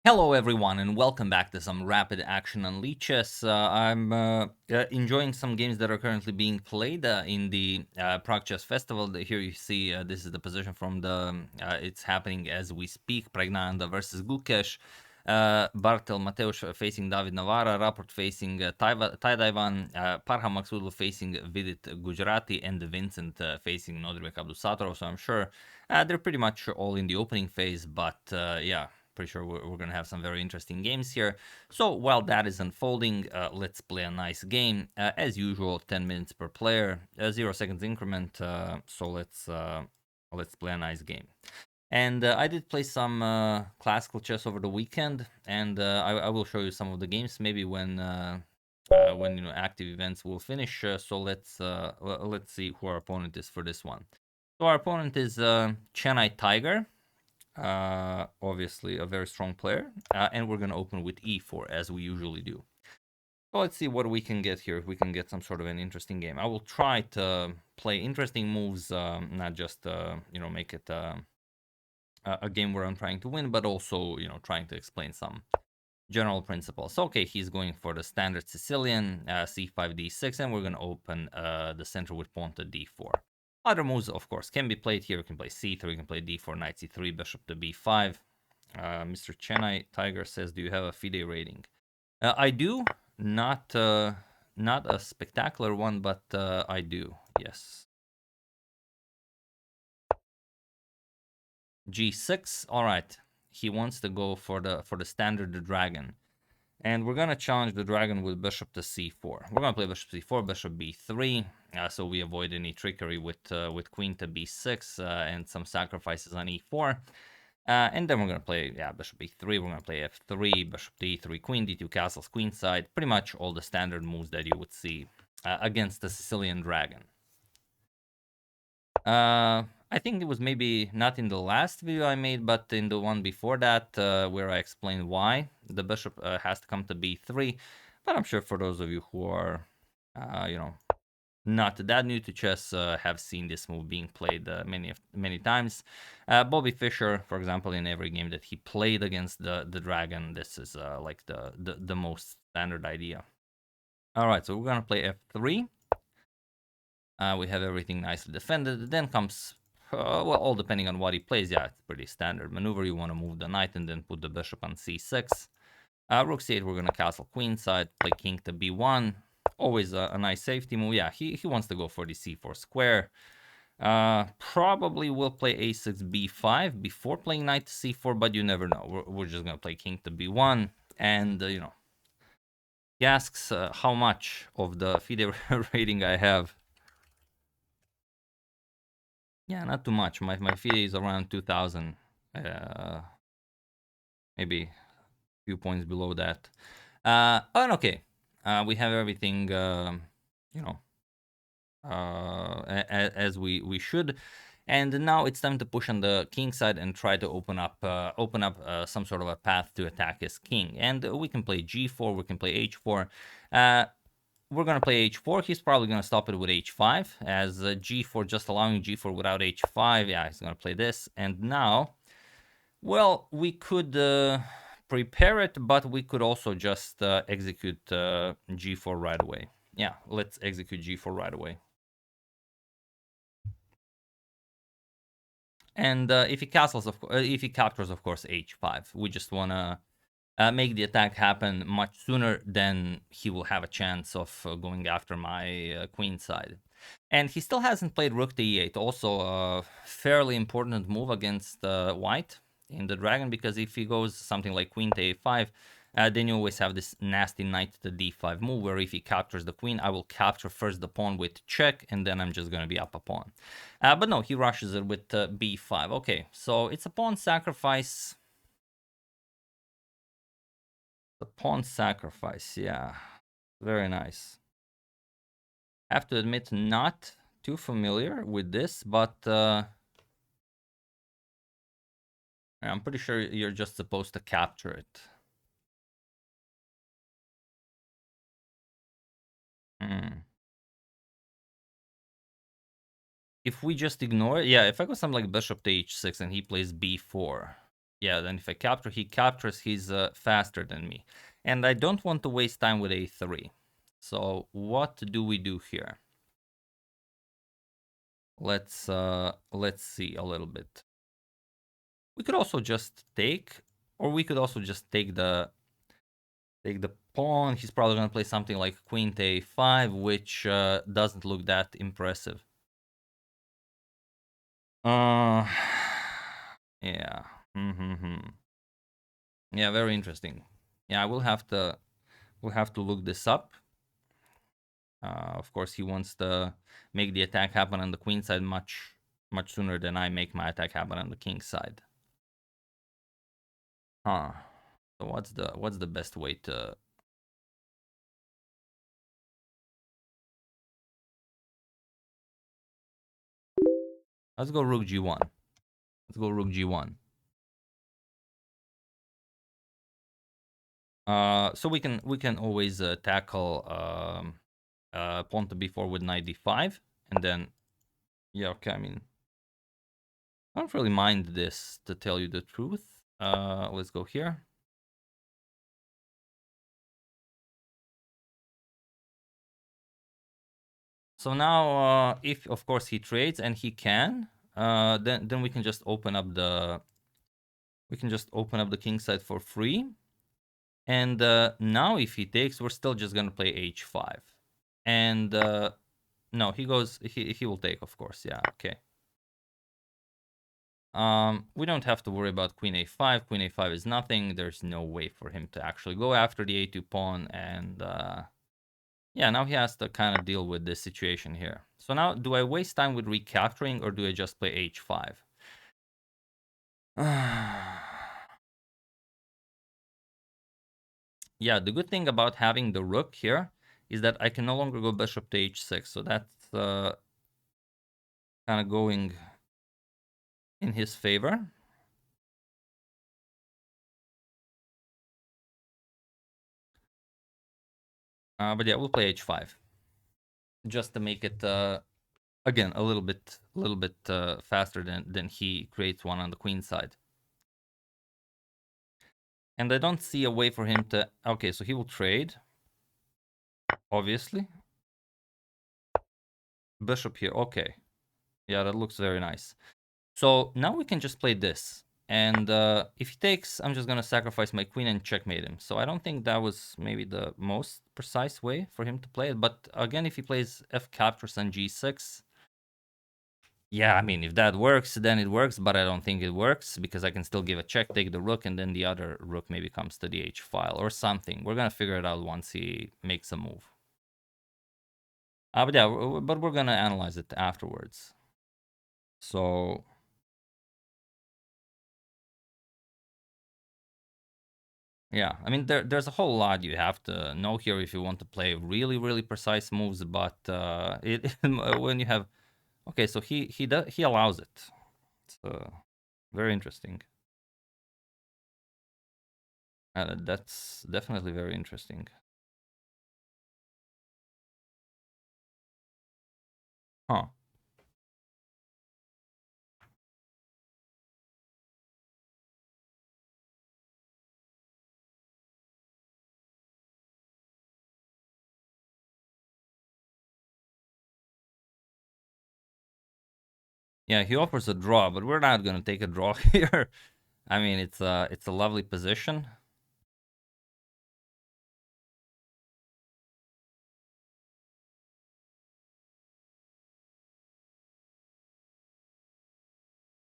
Hello everyone and welcome back to some rapid action on leeches. I'm enjoying some games that are currently being played in the Prague Chess Festival. Here you see this is the position from the, it's happening as we speak. Pregnanda versus Gukesh, Bartel Mateusz facing David Navara, Rapport facing Taidivan, Parham Maksudlu facing Vidit Gujarati, and Vincent facing Nodrbek Abdusatoro. So I'm sure they're pretty much all in the opening phase, but yeah. Pretty sure we're going to have some very interesting games here. So while that is unfolding, let's play a nice game. As usual, 10 minutes per player, 0 seconds increment. So let's play a nice game. And I did play some classical chess over the weekend, and I will show you some of the games maybe when active events will finish. So let's see who our opponent is for this one. So our opponent is Chennai Tiger. Obviously a very strong player, and we're going to open with e4 as we usually do. So let's see what we can get here, if we can get some sort of an interesting game. I will try to play interesting moves, not just make it a game where I'm trying to win, but also trying to explain some general principles. So, okay, he's going for the standard Sicilian, c5 d6, and we're going to open the center with pawn to d4. Other moves, of course, can be played here. You can play c3, you can play d4, knight c3, bishop to b5. Mr. Chennai Tiger says, do you have a FIDE rating? I do. Not a spectacular one, but I do, yes. g6, all right. He wants to go for the standard dragon. And we're going to challenge the dragon with bishop to c4. We're going to play bishop c4, bishop b3, so we avoid any trickery with queen to b6 and some sacrifices on e4. And then we're going to play, bishop b3, we're going to play f3, bishop d3, queen d2, castles, queenside. Pretty much all the standard moves that you would see against the Sicilian dragon. I think it was maybe not in the last video I made, but in the one before that, where I explained why the bishop has to come to b3. But I'm sure for those of you who are, not that new to chess, have seen this move being played many times. Bobby Fischer, for example, in every game that he played against the dragon, this is like the most standard idea. All right, so we're gonna play f3. We have everything nicely defended. Then comes, well, all depending on what he plays. Yeah, it's pretty standard maneuver. You want to move the knight and then put the bishop on c6. Rook c8, we're going to castle queenside, play king to b1. Always a nice safety move. Yeah, he wants to go for the c4 square. Probably will play a6 b5 before playing knight to c4, but you never know. We're just going to play king to b1. And, he asks how much of the FIDE rating I have. Yeah, not too much. My FIDE is around 2,000. Maybe a few points below that. And okay, we have everything, as we should. And now it's time to push on the king side and try to open up some sort of a path to attack his king. And we can play g4, we can play h4. We're going to play h4. He's probably going to stop it with h5, as g4, just allowing g4 without h5. Yeah, he's going to play this. And now, well, we could prepare it, but we could also just execute g4 right away. Yeah, let's execute g4 right away. And if he castles, if he captures, of course, h5. We just want to make the attack happen much sooner than he will have a chance of going after my queen side. And he still hasn't played rook to e8. Also a fairly important move against white in the dragon, because if he goes something like queen to a5, then you always have this nasty knight to d5 move, where if he captures the queen, I will capture first the pawn with check, and then I'm just going to be up a pawn. But no, he rushes it with b5. Okay, so it's a pawn sacrifice. The pawn sacrifice, yeah. Very nice. Have to admit, not too familiar with this, but I'm pretty sure you're just supposed to capture it. If we just ignore it, yeah, if I go something like bishop to h6 and he plays b4, yeah, then if I capture, he captures, he's faster than me. And I don't want to waste time with a3. So what do we do here? Let's see a little bit. We could also just take, or we could also just take the pawn. He's probably gonna play something like queen to a5, which doesn't look that impressive. Yeah. Yeah, very interesting. Yeah, we'll have to look this up. Of course, he wants to make the attack happen on the queen side much sooner than I make my attack happen on the king side. Huh. So what's the best way to? Let's go rook g1. Let's go rook g1. So we can always tackle pawn to b4 with knight d5, and then yeah, okay. I mean, I don't really mind this, to tell you the truth. Let's go here. So now, if of course he trades, and he can, then we can just open up the king side for free. And now if he takes, we're still just gonna play h5. And no, he goes. He will take, of course. Yeah. Okay. We don't have to worry about queen a5. Queen a5 is nothing. There's no way for him to actually go after the a2 pawn, and yeah, now he has to kind of deal with this situation here. So now, do I waste time with recapturing, or do I just play h5? Yeah, the good thing about having the rook here is that I can no longer go bishop to h6, so that's kind of going in his favor. But yeah, we'll play h5 just to make it again a little bit faster than he creates one on the queen side. And I don't see a way for him to. Okay, so he will trade, obviously. Bishop here. Okay, yeah, that looks very nice. So now we can just play this. And if he takes, I'm just going to sacrifice my queen and checkmate him. So I don't think that was maybe the most precise way for him to play it. But again, if he plays f captures on g6, yeah, I mean, if that works, then it works. But I don't think it works, because I can still give a check, take the rook, and then the other rook maybe comes to the h file or something. We're going to figure it out once he makes a move. But yeah, but we're going to analyze it afterwards. So yeah, I mean, there's a whole lot you have to know here if you want to play really precise moves. But it when you have, okay, so he allows it. It's very interesting. That's definitely very interesting. Huh. Yeah, he offers a draw, but we're not gonna take a draw here. I mean, it's a lovely position.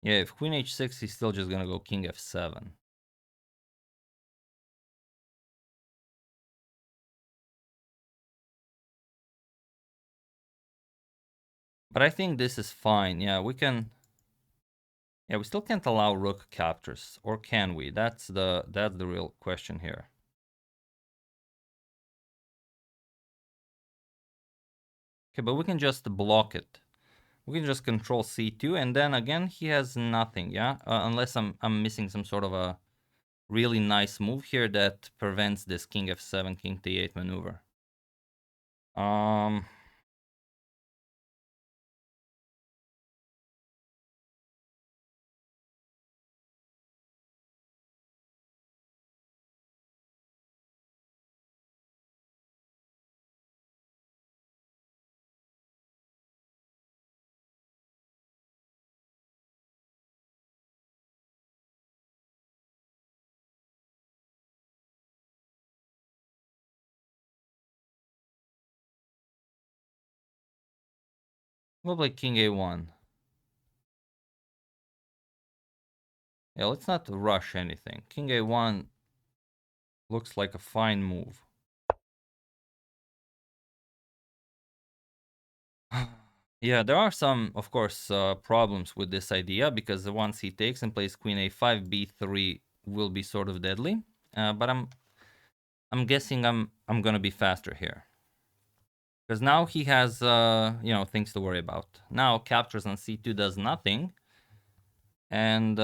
Yeah, if queen h6, he's still just gonna go king f7. But I think this is fine. Yeah, we can. Yeah, we still can't allow rook captures, or can we? That's the real question here. Okay, but we can just block it. We can just control c2, and then again he has nothing. Yeah, unless I'm missing some sort of a really nice move here that prevents this king f7, king t8 maneuver. Um. We'll play king a1. Yeah, let's not rush anything. King a1 looks like a fine move. Yeah, there are some, of course, problems with this idea, because once he takes and plays queen a5, b3 will be sort of deadly. But I'm guessing I'm gonna be faster here, because now he has things to worry about. Now captures on c2 does nothing, and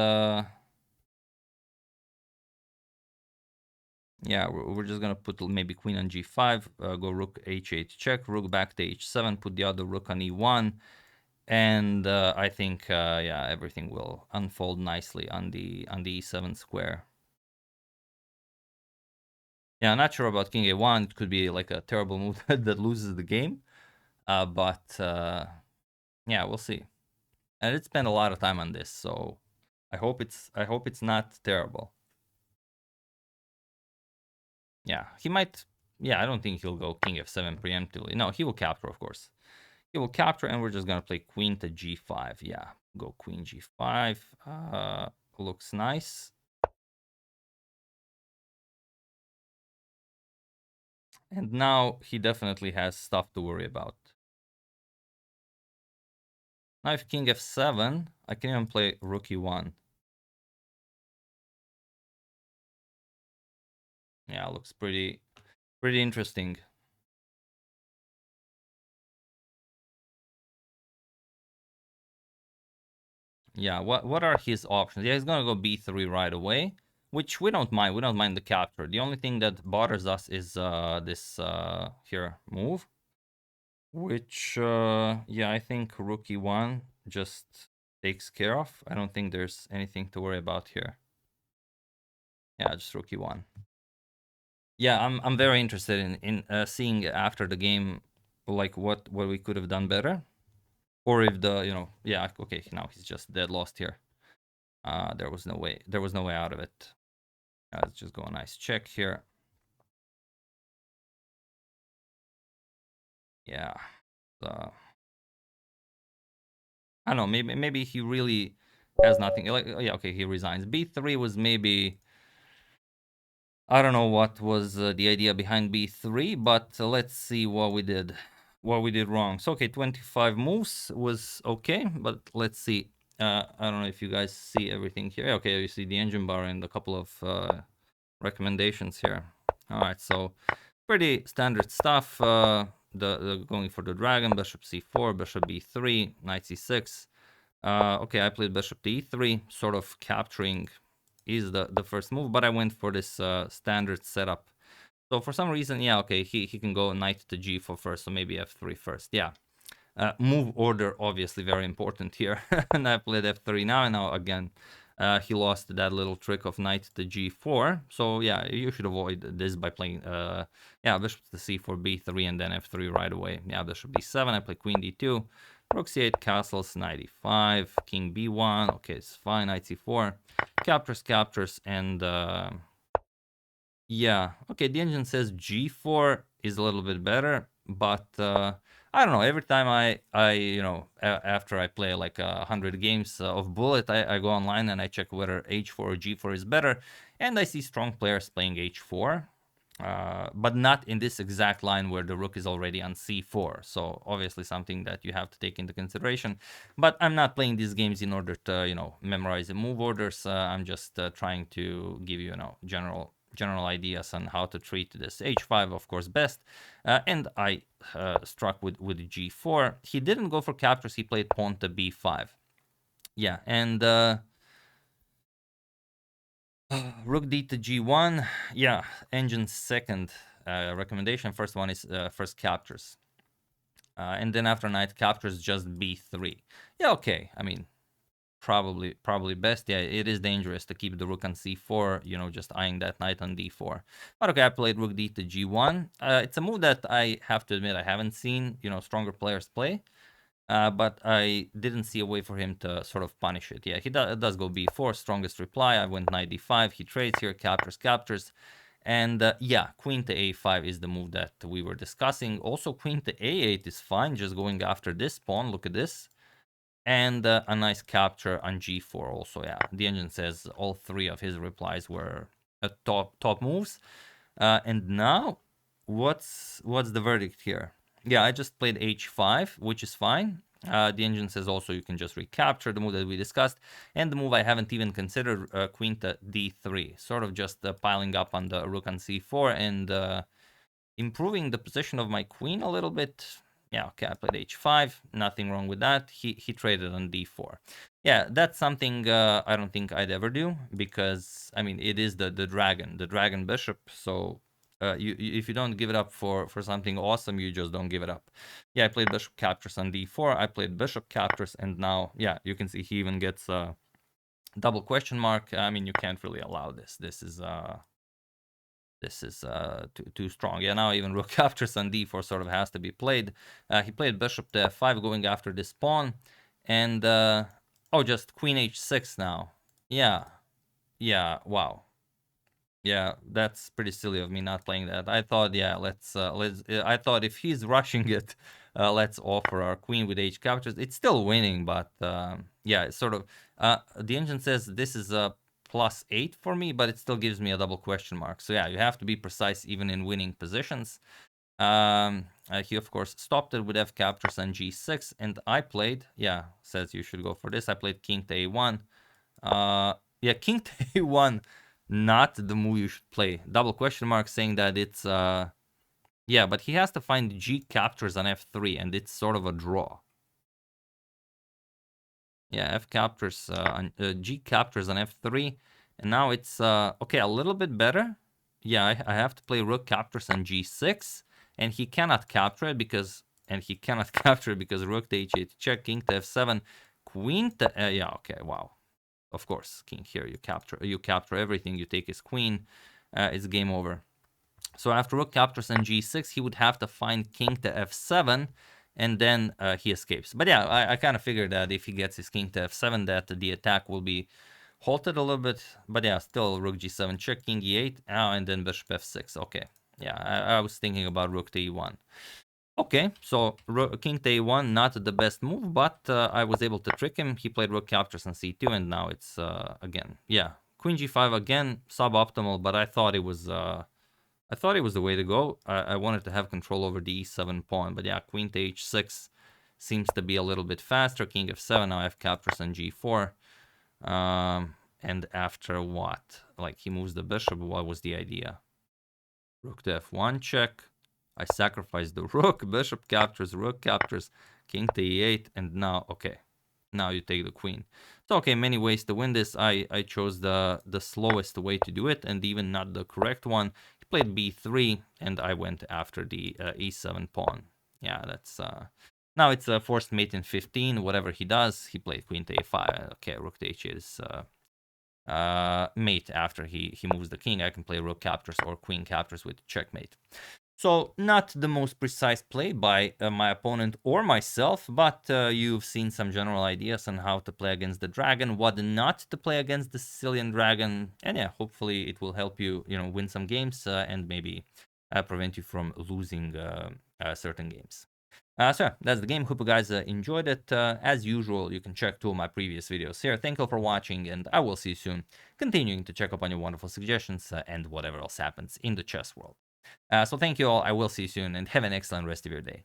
yeah, we're just gonna put maybe queen on g5, go rook h8 check, rook back to h7, put the other rook on e1, and I think yeah, everything will unfold nicely on the e7 square. Yeah, I'm not sure about king a1. It could be like a terrible move that loses the game, but yeah, we'll see. And it spent a lot of time on this, so I hope it's not terrible. Yeah, he might. Yeah, I don't think he'll go king f7 preemptively. No, he will capture, of course. He will capture, and we're just gonna play queen to g5. Yeah, go queen g5. Looks nice. And now he definitely has stuff to worry about. Now if king f7, I can even play rook e1. Yeah, looks pretty interesting. Yeah, what are his options? Yeah, he's gonna go b3 right away, which we don't mind. We don't mind the capture. The only thing that bothers us is this here move, which yeah, I think rook e1 just takes care of. I don't think there's anything to worry about here. Yeah, just rook e1. Yeah, I'm very interested in seeing after the game, like what we could have done better, or if the yeah, okay, now he's just dead lost here. There was no way out of it. Let's just go a nice check here. Yeah. I don't know, maybe he really has nothing. Like, yeah, okay, he resigns. B3 was maybe, I don't know what was the idea behind b3, but let's see what we did wrong. So okay, 25 moves was okay, but let's see. I don't know if you guys see everything here. Okay, you see the engine bar and a couple of recommendations here. All right, so pretty standard stuff. The going for the dragon, bishop c4, bishop b3, knight c6. Okay, I played bishop to e3, sort of capturing is the first move, but I went for this standard setup. So for some reason, yeah, okay, he can go knight to g4 first, so maybe f3 first. Yeah, move order obviously very important here. And I played f3 now, and now again he lost that little trick of knight to g4. So yeah, you should avoid this by playing yeah, bishop to c4, b3, and then f3 right away. Yeah, bishop d7, I play queen d2, rook c8, castles, knight e5, king b1. Okay, it's fine, knight c4, captures, and yeah, okay, the engine says g4 is a little bit better, but I don't know, every time I after I play like 100 games of Bullet, I go online and I check whether h4 or g4 is better, and I see strong players playing h4, but not in this exact line where the rook is already on c4, so obviously something that you have to take into consideration. But I'm not playing these games in order to memorize the move orders. I'm just trying to give you general ideas on how to treat this. h5, of course, best, and I struck with g4. He didn't go for captures, he played pawn to b5. Yeah, and rook d to g1. Yeah, engine's second recommendation. First one is first captures, and then after knight captures, just b3. Yeah, okay, I mean, probably best. Yeah, it is dangerous to keep the rook on c4, just eyeing that knight on d4. But okay, I played rook d to g1. It's a move that I have to admit I haven't seen stronger players play, but I didn't see a way for him to sort of punish it. Yeah, he does go b4, strongest reply. I went knight d5, he trades here, captures, And yeah, queen to a5 is the move that we were discussing. Also, queen to a8 is fine, just going after this pawn. Look at this. And a nice capture on g4 also. Yeah, the engine says all three of his replies were top moves. And now, what's the verdict here? Yeah, I just played h5, which is fine. The engine says also you can just recapture the move that we discussed, and the move I haven't even considered, queen to d3, sort of just piling up on the rook on c4 and improving the position of my queen a little bit. Yeah, okay, I played h5, nothing wrong with that. He traded on d4. Yeah, that's something I don't think I'd ever do, because I mean it is the dragon bishop. So if you don't give it up for something awesome, you just don't give it up. Yeah, I played bishop captures on d4. I played bishop captures, and now yeah, you can see he even gets a double question mark. I mean, you can't really allow this. This is too strong. Yeah, now even rook captures on d4 sort of has to be played. He played bishop to f5 going after this pawn, and oh, just queen h6 now. Yeah, wow. Yeah, that's pretty silly of me not playing that. I thought, yeah, let's I thought if he's rushing it, let's offer our queen with h captures. It's still winning, but yeah, it's sort of the engine says this is a +8 for me, but it still gives me a double question mark. So yeah, you have to be precise even in winning positions. He of course stopped it with f captures on g6, and I played, yeah, says you should go for this. I played king to a1. Yeah, king to a1, not the move you should play. Double question mark saying that it's yeah, but he has to find g captures on f3, and it's sort of a draw. Yeah, f captures on g captures on f3, and now it's okay, a little bit better. Yeah, I have to play rook captures on g6, and he cannot capture it because capture it because rook to h8 check, king to f7, queen to yeah, okay, wow. Of course, king here, you capture everything, you take his queen, it's game over. So after rook captures on g6, he would have to find king to f7, and then he escapes. But yeah, I kind of figured that if he gets his king to f7, that the attack will be halted a little bit. But yeah, still rook g7 check, king e8, and then bishop f6. Okay, yeah, I was thinking about rook to e1. Okay, so king to a1, not the best move, but I was able to trick him. He played rook captures on c2, and now it's again, yeah, queen g5 again, suboptimal. But I thought it was the way to go. I wanted to have control over the e7 pawn, but yeah, queen to h6 seems to be a little bit faster. King f7, now f captures on g4, and after what? Like he moves the bishop. What was the idea? Rook to f1 check. I sacrifice the rook, bishop captures, rook captures, king to e8, and now, okay, now you take the queen. So, okay, many ways to win this. I chose the slowest way to do it, and even not the correct one. He played b3, and I went after the e7 pawn. Yeah, that's... now it's a forced mate in 15. Whatever he does, he played queen to a5. Okay, rook to h8 is... mate after he moves the king. I can play rook captures or queen captures with checkmate. So not the most precise play by my opponent or myself, but you've seen some general ideas on how to play against the dragon, what not to play against the Sicilian dragon, and yeah, hopefully it will help you, win some games and maybe prevent you from losing certain games. So yeah, that's the game. Hope you guys enjoyed it. As usual, you can check two of my previous videos here. Thank you for watching, and I will see you soon, continuing to check up on your wonderful suggestions and whatever else happens in the chess world. So thank you all. I will see you soon, and have an excellent rest of your day.